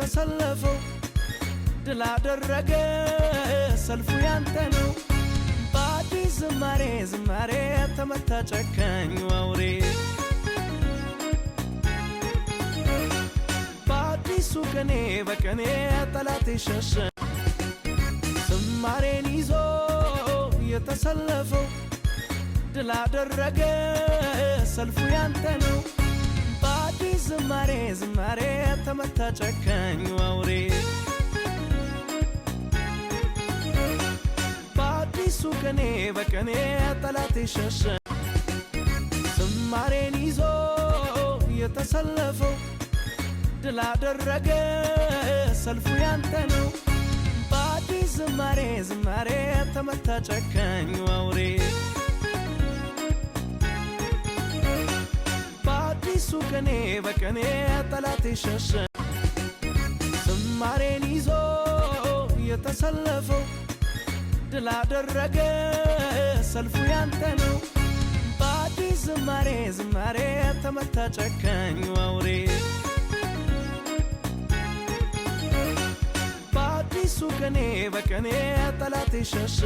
የተሰለፈው ድል አደረገ ሰልፉ ያንተ ነው። በአዲስ ዝማሬ ዝማሬ ተመታ ጨካኙ አውሬ በአዲሱ ቅኔ በቅኔ ጠላት ሸሸ። ዝማሬን ይዞ የተሰለፈው ድል አደረገ ሰልፉ ያንተ ነው። በአዲስ ዝማሬ ዝማሬ ተመታ ጨካኙ አውሬ በአዲሱ ቅኔ በቅኔ ጠላት ሸሸ። ዝማሬን ይዞ የተሰለፈው ድል አደረገ ሰልፉ ያንተ ነው። በአዲስ ዝማሬ ዝማሬ ተመታ ጨካኙ አውሬ በአዲሱ ቅኔ በቅኔ ጠላት ሸሸ። ዝማሬን ይዞ የተሰለፈው ድል አደረገ ሰልፉ ያንተ ነው። በአዲስ ዝማሬ ዝማሬ ተመታ ጨካኙ አውሬ በአዲሱ ቅኔ በቅኔ ጠላት ሸሸ።